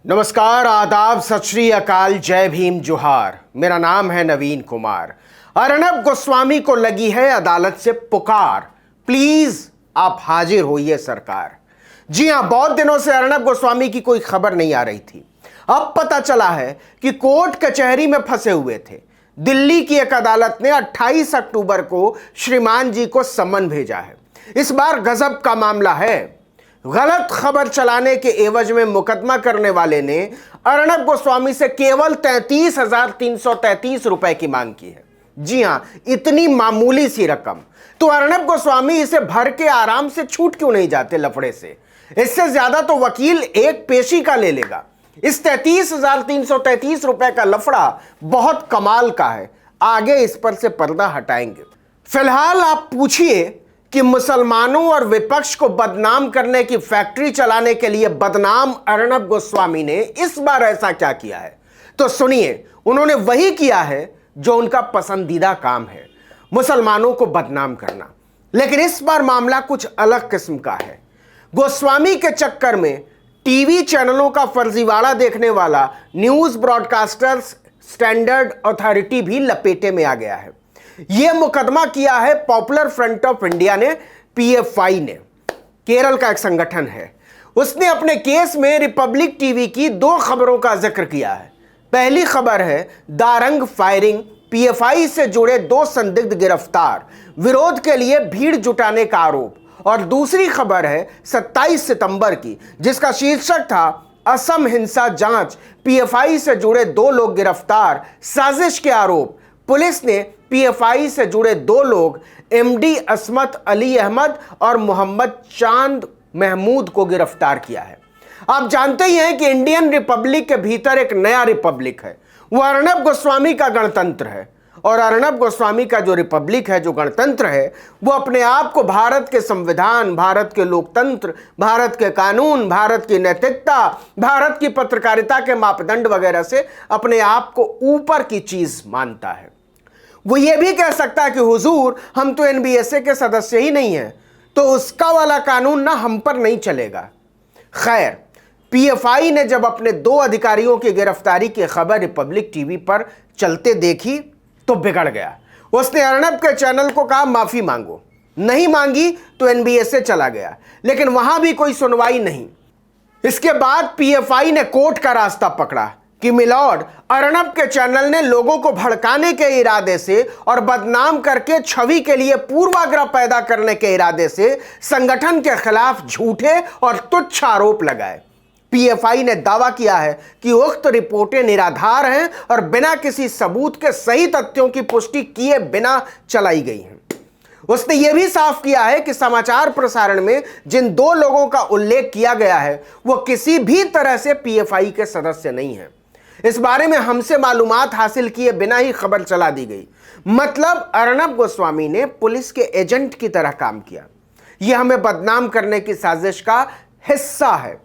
नमस्कार, आदाब, सत श्री अकाल, जय भीम, जोहार। मेरा नाम है नवीन कुमार। अर्नब गोस्वामी को लगी है अदालत से पुकार, प्लीज आप हाजिर होइए सरकार। जी हां, बहुत दिनों से अर्नब गोस्वामी की कोई खबर नहीं आ रही थी। अब पता चला है कि कोर्ट कचहरी में फंसे हुए थे। दिल्ली की एक अदालत ने 28 अक्टूबर को श्रीमान जी को सम्मन भेजा है। इस बार गजब का मामला है। गलत खबर चलाने के एवज में मुकदमा करने वाले ने अर्नब गोस्वामी से केवल 33,333 रुपए की मांग की है। जी हां, इतनी मामूली सी रकम। तो अर्नब गोस्वामी इसे भर के आराम से छूट क्यों नहीं जाते लफड़े से? इससे ज्यादा तो वकील एक पेशी का ले लेगा। इस 33,333 रुपए का लफड़ा बहुत कमाल का है। आगे इस पर से पर्दा हटाएंगे। फिलहाल आप पूछिए कि मुसलमानों और विपक्ष को बदनाम करने की फैक्ट्री चलाने के लिए बदनाम अर्नब गोस्वामी ने इस बार ऐसा क्या किया है? तो सुनिए, उन्होंने वही किया है जो उनका पसंदीदा काम है, मुसलमानों को बदनाम करना। लेकिन इस बार मामला कुछ अलग किस्म का है। गोस्वामी के चक्कर में टीवी चैनलों का फर्जीवाड़ा देखने वाला न्यूज ब्रॉडकास्टर्स स्टैंडर्ड अथॉरिटी भी लपेटे में आ गया है। यह मुकदमा किया है पॉपुलर फ्रंट ऑफ इंडिया ने, पीएफआई ने, केरल का एक संगठन है। उसने अपने केस में रिपब्लिक टीवी की दो खबरों का जिक्र किया है। पहली खबर है दारंग फायरिंग, पीएफआई से जुड़े दो संदिग्ध गिरफ्तार, विरोध के लिए भीड़ जुटाने का आरोप। और दूसरी खबर है 27 सितंबर की, जिसका शीर्षक था असम हिंसा जांच, पीएफआई से जुड़े दो लोग गिरफ्तार, साजिश के आरोप। पुलिस ने पीएफआई से जुड़े दो लोग एमडी असमत अली अहमद और मोहम्मद चांद महमूद को गिरफ्तार किया है। आप जानते ही हैं कि इंडियन रिपब्लिक के भीतर एक नया रिपब्लिक है, वो अर्नब गोस्वामी का गणतंत्र है। और अर्नब गोस्वामी का जो रिपब्लिक है, जो गणतंत्र है, वो अपने आप को भारत के संविधान, भारत के लोकतंत्र, भारत के कानून, भारत की नैतिकता, भारत की पत्रकारिता के मापदंड वगैरह से अपने आप को ऊपर की चीज मानता है। वो ये भी कह सकता है कि हुजूर, हम तो एनबीएसए के सदस्य ही नहीं हैं, तो उसका वाला कानून ना हम पर नहीं चलेगा। खैर, पीएफआई ने जब अपने दो अधिकारियों की गिरफ्तारी की खबर रिपब्लिक टीवी पर चलते देखी तो बिगड़ गया। उसने अर्नब के चैनल को कहा माफी मांगो। नहीं मांगी तो एनबीएसए चला गया, लेकिन वहां भी कोई सुनवाई नहीं। इसके बाद पीएफआई ने कोर्ट का रास्ता पकड़ा कि मिलॉर्ड, अर्नब के चैनल ने लोगों को भड़काने के इरादे से और बदनाम करके छवि के लिए पूर्वाग्रह पैदा करने के इरादे से संगठन के खिलाफ झूठे और तुच्छ आरोप लगाए। पीएफआई ने दावा किया है कि उक्त रिपोर्टें निराधार हैं और बिना किसी सबूत के सही तथ्यों की पुष्टि किए बिना चलाई गई हैं। उसने यह भी साफ किया है कि समाचार प्रसारण में जिन दो लोगों का उल्लेख किया गया है वो किसी भी तरह से पीएफआई के सदस्य नहीं है। इस बारे में हमसे मालूमात हासिल किए बिना ही खबर चला दी गई। मतलब अर्नब गोस्वामी ने पुलिस के एजेंट की तरह काम किया। यह हमें बदनाम करने की साजिश का हिस्सा है।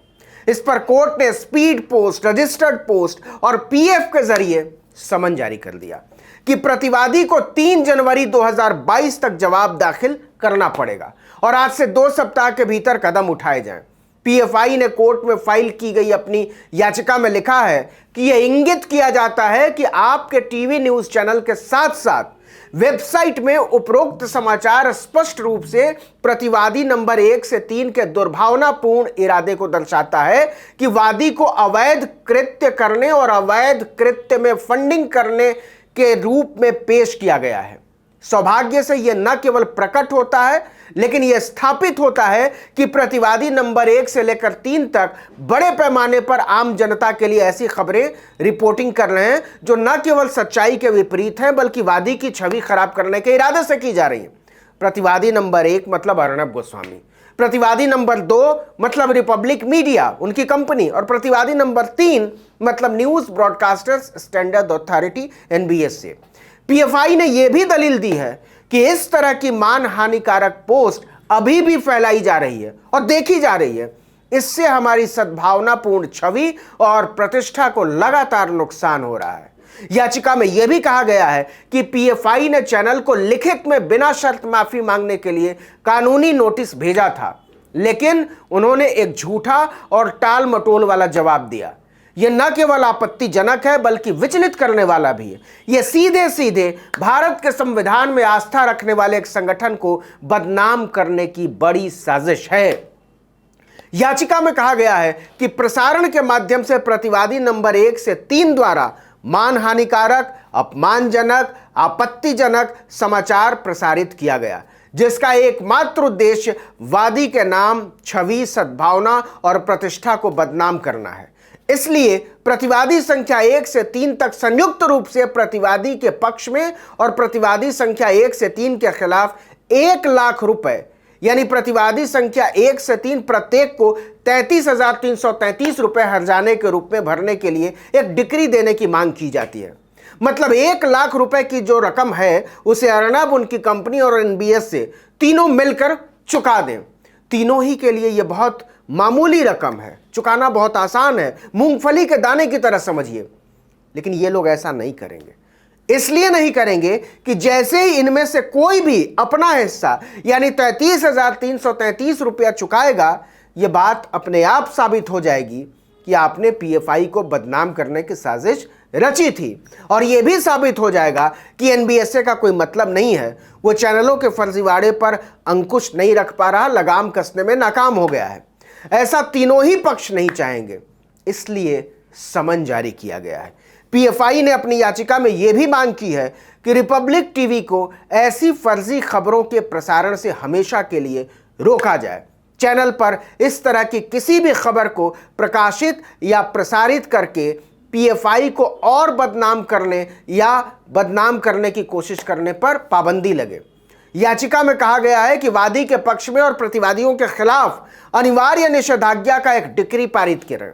इस पर कोर्ट ने स्पीड पोस्ट, रजिस्टर्ड पोस्ट और पीएफ के जरिए समन जारी कर दिया कि प्रतिवादी को 3 जनवरी 2022 तक जवाब दाखिल करना पड़ेगा और आज से 2 सप्ताह के भीतर कदम उठाए जाएं। पीएफआई ने कोर्ट में फाइल की गई अपनी याचिका में लिखा है कि यह इंगित किया जाता है कि आपके टीवी न्यूज चैनल के साथ साथ वेबसाइट में उपरोक्त समाचार स्पष्ट रूप से प्रतिवादी नंबर 1 से 3 के दुर्भावनापूर्ण इरादे को दर्शाता है कि वादी को अवैध कृत्य करने और अवैध कृत्य में फंडिंग करने के रूप में पेश किया गया है। सौभाग्य से यह न केवल प्रकट होता है, लेकिन यह स्थापित होता है कि प्रतिवादी नंबर 1 से लेकर 3 तक बड़े पैमाने पर आम जनता के लिए ऐसी खबरें रिपोर्टिंग कर रहे हैं जो न केवल सच्चाई के विपरीत हैं, बल्कि वादी की छवि खराब करने के इरादे से की जा रही है। प्रतिवादी नंबर 1 मतलब अर्नब गोस्वामी, प्रतिवादी नंबर 2 मतलब रिपब्लिक मीडिया, उनकी कंपनी, और प्रतिवादी नंबर 3 मतलब news broadcasters standard authority, NBSA. PFI ने यह भी दलील दी है कि इस तरह की मान हानिकारक पोस्ट अभी भी फैलाई जा रही है और देखी जा रही है। इससे हमारी सद्भावनापूर्ण छवि और प्रतिष्ठा को लगातार नुकसान हो रहा है। याचिका में यह भी कहा गया है कि पीएफआई ने चैनल को लिखित में बिना शर्त माफी मांगने के लिए कानूनी नोटिस भेजा था, लेकिन उन्होंने एक झूठा और टाल मटोल वाला जवाब दिया। यह न केवल आपत्तिजनक है बल्कि विचलित करने वाला भी है। यह सीधे सीधे भारत के संविधान में आस्था रखने वाले एक संगठन को बदनाम करने की बड़ी साजिश है। याचिका में कहा गया है कि प्रसारण के माध्यम से प्रतिवादी नंबर 1 से 3 द्वारा मानहानिकारक, अपमानजनक, आपत्तिजनक समाचार प्रसारित किया गया, जिसका एकमात्र उद्देश्य वादी के नाम, छवि, सद्भावना और प्रतिष्ठा को बदनाम करना है। इसलिए प्रतिवादी संख्या 1 से 3 तक संयुक्त रूप से प्रतिवादी के पक्ष में और प्रतिवादी संख्या 1 से 3 के खिलाफ 1 लाख रुपए, यानी प्रतिवादी संख्या 1 से 3 प्रत्येक को 33,333 रुपए हर्जाने के रूप में भरने के लिए एक डिक्री देने की मांग की जाती है। मतलब 1 लाख रुपए की जो रकम है उसे अर्नब, उनकी कंपनी और एनबीएस से तीनों मिलकर चुका दें। तीनों ही के लिए यह बहुत मामूली रकम है, चुकाना बहुत आसान है, मूंगफली के दाने की तरह समझिए। लेकिन ये लोग ऐसा नहीं करेंगे। इसलिए नहीं करेंगे कि जैसे ही इनमें से कोई भी अपना हिस्सा यानी 33,333 रुपया चुकाएगा, यह बात अपने आप साबित हो जाएगी कि आपने पीएफआई को बदनाम करने की साजिश रची थी। और यह भी साबित हो जाएगा कि एनबीएसए का कोई मतलब नहीं है, वो चैनलों के फर्जीवाड़े पर अंकुश नहीं रख पा रहा, लगाम कसने में नाकाम हो गया है। ऐसा तीनों ही पक्ष नहीं चाहेंगे, इसलिए समन जारी किया गया है। पीएफआई ने अपनी याचिका में यह भी मांग की है कि रिपब्लिक टीवी को ऐसी फर्जी खबरों के प्रसारण से हमेशा के लिए रोका जाए। चैनल पर इस तरह की किसी भी खबर को प्रकाशित या प्रसारित करके पीएफआई को और बदनाम करने या बदनाम करने की कोशिश करने पर पाबंदी लगे। याचिका में कहा गया है कि वादी के पक्ष में और प्रतिवादियों के खिलाफ अनिवार्य निषेधाज्ञा का एक डिक्री पारित करें,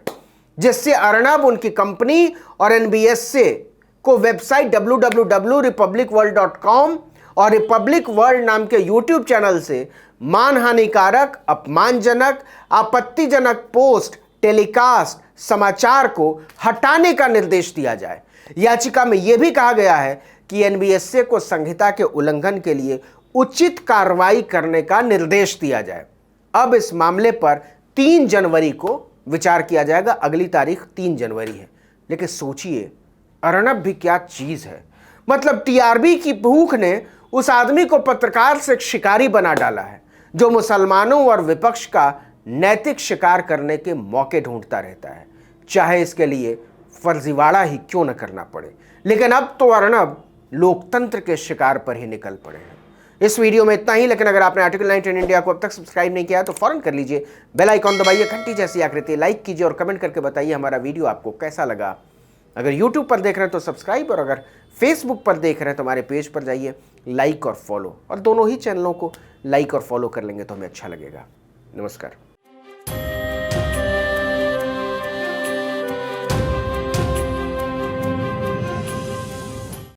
जिससे अर्नब, उनकी कंपनी और एनबीएसए को वेबसाइट www.republicworld.com और रिपब्लिक वर्ल्ड नाम के यूट्यूब चैनल से मानहानिकारक, अपमानजनक, आपत्तिजनक पोस्ट, टेलीकास्ट, समाचार को हटाने का निर्देश दिया जाए। याचिका में यह भी कहा गया है कि एनबीएसए को संहिता के उल्लंघन के लिए उचित कार्रवाई करने का निर्देश दिया जाए। अब इस मामले पर 3 जनवरी को विचार किया जाएगा। अगली तारीख 3 जनवरी है। लेकिन सोचिए, अर्नब भी क्या चीज है। मतलब टीआरपी की भूख ने उस आदमी को पत्रकार से शिकारी बना डाला है जो मुसलमानों और विपक्ष का नैतिक शिकार करने के मौके ढूंढता रहता है, चाहे इसके लिए फर्जीवाड़ा ही क्यों न करना पड़े। लेकिन अब तो अर्नब लोकतंत्र के शिकार पर ही निकल पड़े हैं। इस वीडियो में इतना ही। लेकिन अगर आपने आर्टिकल 9 इंडिया को अब तक सब्सक्राइब नहीं किया तो फौरन कर लीजिए, बेल आइकॉन दबाइए, घंटी जैसी आकृति लाइक कीजिए और कमेंट करके बताइए हमारा वीडियो आपको कैसा लगा। अगर यूट्यूब पर देख रहे हैं तो सब्सक्राइब, और अगर फेसबुक पर देख रहे हैं तो हमारे पेज पर जाइए, लाइक और फॉलो, और दोनों ही चैनलों को लाइक और फॉलो कर लेंगे तो हमें अच्छा लगेगा। नमस्कार।